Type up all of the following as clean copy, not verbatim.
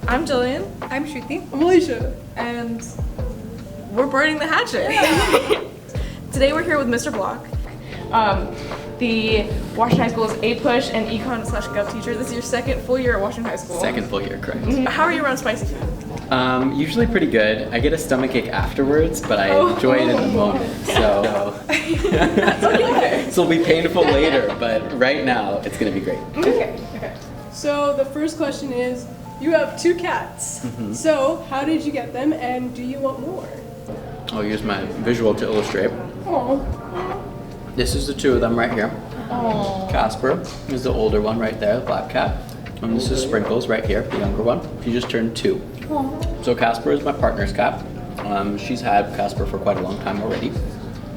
I'm Gillian. I'm Shruthi. I'm Aleesha. And we're burning the hatchet. Today we're here with Mr. Block. The Washington High School's A-Push and Econ/Gov teacher. This is your second full year at Washington High School. Second full year, correct. How are you around spicy food? Usually pretty good. I get a stomachache afterwards, but I enjoy it in the moment. So it'll be painful later, but right now it's gonna be great. Okay. So the first question is, you have 2 cats. So how did you get them, and do you want more? I'll use my visual to illustrate. Oh. This is the 2 of them right here. Aww. Casper is the older one right there, the black cat. And this is Sprinkles right here, the younger one. She just turned 2. So Casper is my partner's cat. She's had Casper for quite a long time already.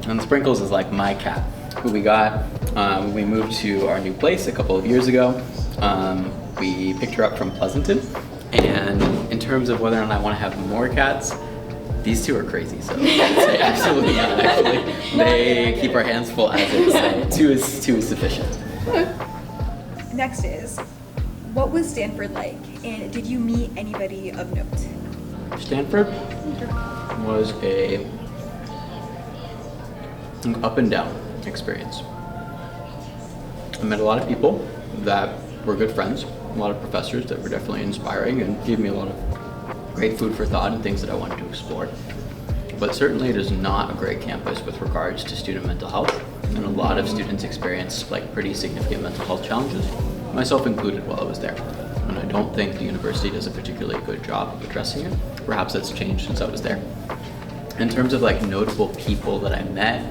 And Sprinkles is like my cat, who we got when we moved to our new place a couple of years ago. We picked her up from Pleasanton. And in terms of whether or not I want to have more cats, these 2 are crazy, so I'd say absolutely not, actually. They keep our hands full as is, so 2 is sufficient. Next is, what was Stanford like, and did you meet anybody of note? Stanford was an up and down experience. I met a lot of people that were good friends, a lot of professors that were definitely inspiring and gave me a lot of great food for thought and things that I wanted to explore. But certainly it is not a great campus with regards to student mental health, and a lot of students experience like pretty significant mental health challenges, myself included while I was there. And I don't think the university does a particularly good job of addressing it. Perhaps that's changed since I was there. In terms of like notable people that I met,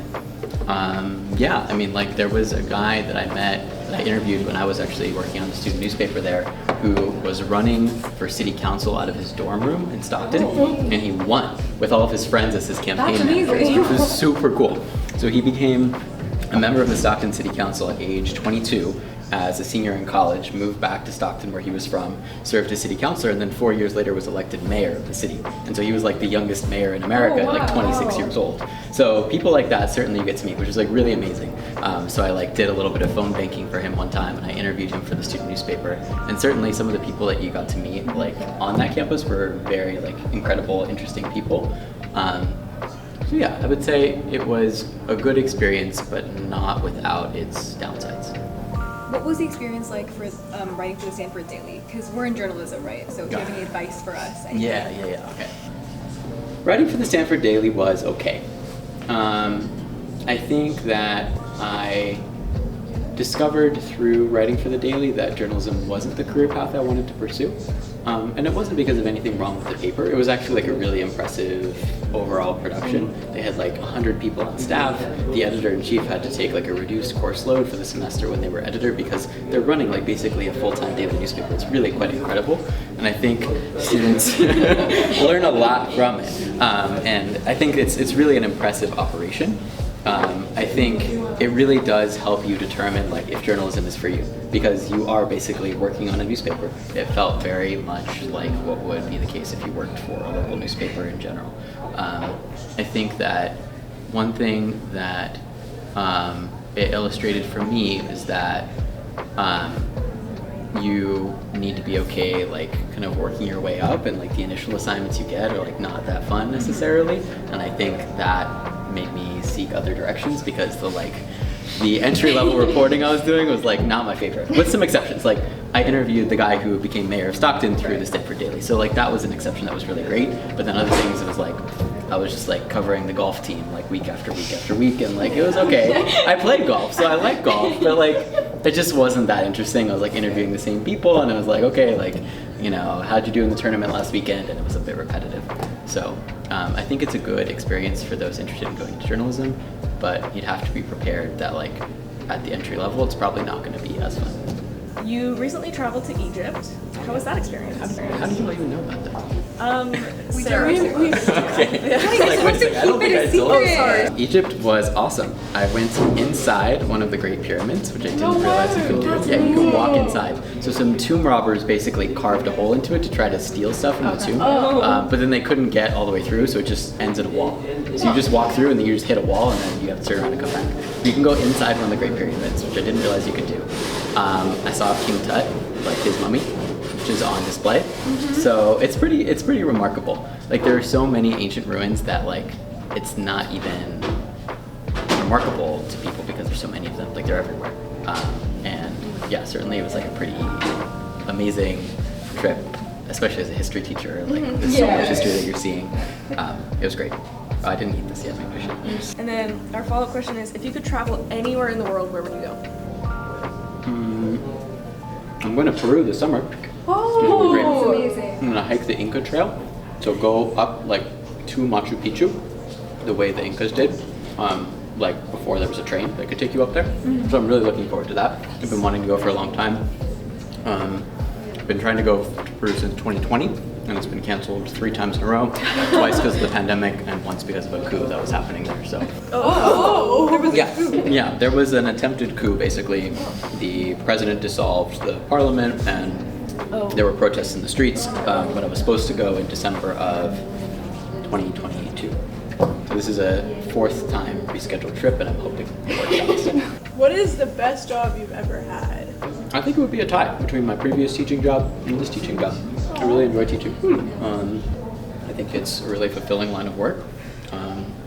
yeah, I mean, like there was a guy that I met that I interviewed when I was actually working on the student newspaper there, who was running for city council out of his dorm room in Stockton, and he won with all of his friends as his campaign manager, which was super cool. So he became a member of the Stockton City Council at age 22 as a senior in college, moved back to Stockton where he was from, served as city councilor, and then 4 years later was elected mayor of the city. And so he was like the youngest mayor in America at like 26 years old. So people like that certainly you get to meet, which is like really amazing. So I like did a little bit of phone banking for him one time, and I interviewed him for the student newspaper. And certainly some of the people that you got to meet like on that campus were very like incredible, interesting people. So yeah, I would say it was a good experience, but not without its downsides. What was the experience like for writing for the Stanford Daily? Because we're in journalism, right? So do you have any advice for us? Yeah, okay. Writing for the Stanford Daily was okay. I think that I discovered through writing for the Daily that journalism wasn't the career path I wanted to pursue. And it wasn't because of anything wrong with the paper. It was actually like a really impressive overall production. They had like 100 people on staff. The editor-in-chief had to take like a reduced course load for the semester when they were editor because they're running like basically a full-time daily newspaper. It's really quite incredible. And I think students learn a lot from it. And I think it's really an impressive operation. I think it really does help you determine like if journalism is for you, because you are basically working on a newspaper. It felt very much like what would be the case if you worked for a local newspaper in general. I think that one thing that it illustrated for me is that you need to be okay like kind of working your way up, and like the initial assignments you get are like not that fun necessarily, and I think that made me seek other directions because the entry-level reporting I was doing was like not my favorite, with some exceptions. Like I interviewed the guy who became mayor of Stockton through the Stanford Daily, so like that was an exception that was really great. But then other things, it was like I was just like covering the golf team like week after week after week, and like it was okay. I played golf, so I like golf, but like it just wasn't that interesting. I was like interviewing the same people, and it was like, okay, like, you know, how'd you do in the tournament last weekend? And it was a bit repetitive. So I think it's a good experience for those interested in going into journalism, but you'd have to be prepared that like at the entry level, it's probably not going to be as fun. You recently traveled to Egypt. How was that experience? How did you even know about that? Sarah. Okay. Like, wait a second, I don't think I told you. Egypt was awesome. I went inside one of the Great Pyramids, which I didn't realize you could do. Yeah, you could walk inside. So some tomb robbers basically carved a hole into it to try to steal stuff from the tomb. But then they couldn't get all the way through, so it just ends at a wall. So you just walk through and then you just hit a wall, and then you have to turn around and come back. You can go inside one of the Great Pyramids, which I didn't realize you could do. I saw King Tut, like his mummy. which is on display. So it's pretty remarkable. Like there are so many ancient ruins that like it's not even remarkable to people because there's so many of them. Like they're everywhere. And yeah, certainly it was like a pretty amazing trip, especially as a history teacher. Like there's so much history that you're seeing. It was great. Oh, I didn't eat this yet. Maybe I should. And then our follow-up question is, if you could travel anywhere in the world, where would you go? I'm going to Peru this summer. Oh, Great. That's amazing. I'm gonna hike the Inca Trail, so go up like to Machu Picchu, the way the Incas did, like before there was a train that could take you up there. So I'm really looking forward to that. I've been wanting to go for a long time. I've been trying to go to Peru since 2020, and it's been canceled 3 times in a row, twice because of the pandemic, and once because of a coup that was happening there. So. Yeah, there was an attempted coup. Basically, the president dissolved the parliament, and there were protests in the streets. But I was supposed to go in December of 2022. So this is a 4th time rescheduled trip, and I'm hoping it works out. what is the best job you've ever had? I think it would be a tie between my previous teaching job and this teaching job. I really enjoy teaching. I think it's a really fulfilling line of work.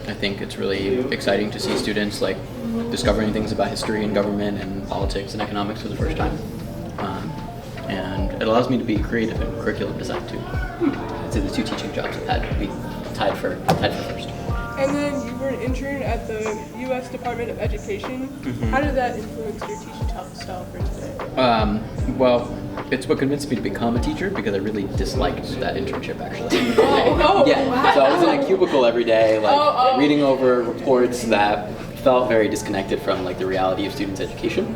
I think it's really exciting to see students like discovering things about history and government and politics and economics for the first time. And it allows me to be creative in curriculum design too. I'd say the 2 teaching jobs I've had would be tied for first. And then you were an intern at the U.S. Department of Education. How did that influence your teaching style for today? Well, it's what convinced me to become a teacher because I really disliked that internship actually. Wow. So I was in a cubicle every day, like reading over reports that felt very disconnected from like the reality of students' education.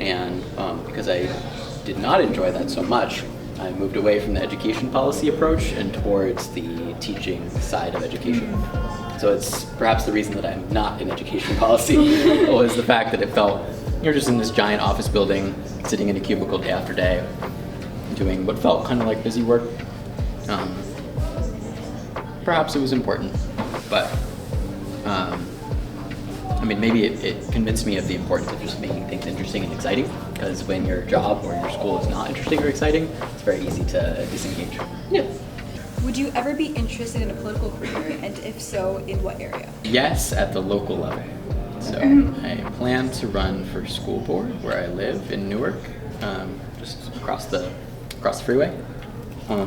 And because I did not enjoy that so much, I moved away from the education policy approach and towards the teaching side of education. So it's perhaps the reason that I'm not in education policy was the fact that it felt you're just in this giant office building, sitting in a cubicle day after day, doing what felt kind of like busy work. Perhaps it was important, but I mean, maybe it convinced me of the importance of just making things interesting and exciting, because when your job or your school is not interesting or exciting, it's very easy to disengage. Yeah. Would you ever be interested in a political career, and if so, in what area? Yes, at the local level. So I plan to run for school board where I live in Newark, just across the freeway. Oh,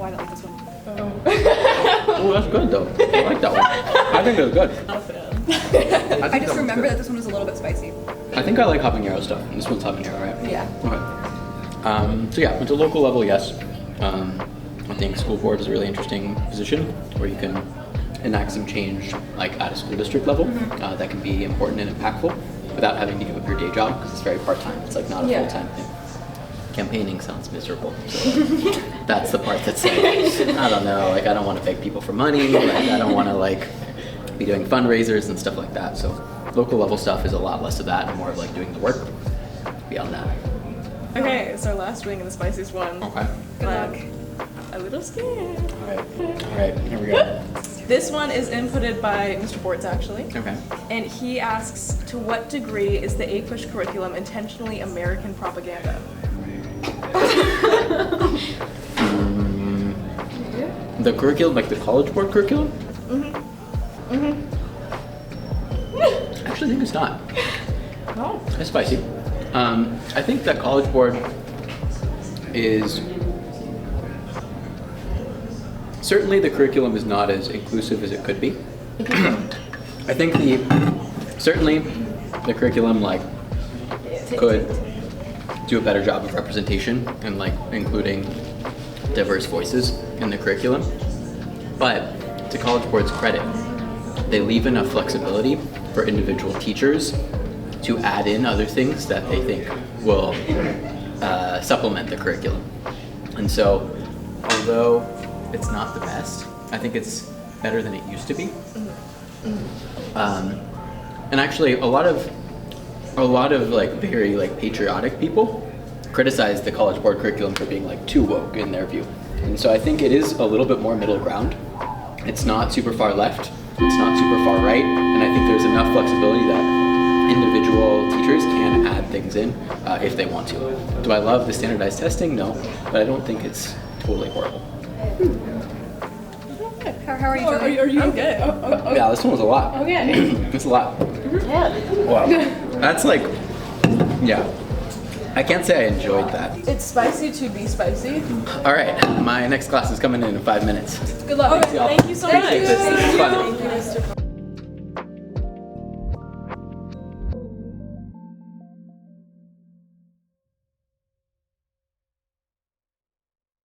I don't like this one. Oh, that's good though. I like that one. I think it was good. I just remember that this one was a little bit spicy. I think I like habanero stuff. And this one's habanero, right? Yeah. Okay. So yeah, at the local level, yes. I think school board is a really interesting position where you can enact some change, like at a school district level, that can be important and impactful without having to give up your day job because it's very part-time. It's like not a full-time thing. Campaigning sounds miserable, so that's the part that's like, I don't know, like I don't want to beg people for money, like I don't want to like be doing fundraisers and stuff like that. So local level stuff is a lot less of that and more of like doing the work beyond that. Okay, it's our last wing and the spiciest one. Okay. Good luck. A little scared. All right, here we go. This one is inputted by Mr. Bortz, actually. Okay. And he asks, to what degree is the A-Push curriculum intentionally American propaganda? The curriculum, like the College Board curriculum? I actually think it's not. No. It's spicy. I think that College Board is... Certainly the curriculum is not as inclusive as it could be. I think certainly the curriculum like could do a better job of representation and like including diverse voices in the curriculum. But to College Board's credit, they leave enough flexibility for individual teachers to add in other things that they think will supplement the curriculum. And so, although it's not the best, I think it's better than it used to be. And actually, a lot of like very like patriotic people criticize the College Board curriculum for being like too woke in their view. And so I think it is a little bit more middle ground. It's not super far left, it's not super far right, and I think there's enough flexibility that individual teachers can add things in if they want to. Do I love the standardized testing? No, but I don't think it's totally horrible. How are you Are, doing? are you okay? Yeah, this one was a lot. Okay. It's a lot. Yeah. Wow. That's like, yeah. I can't say I enjoyed that. It's spicy to be spicy. All right, my next class is coming in 5 minutes. Good luck. Thank you so much. This is fun. Thank you, Mr.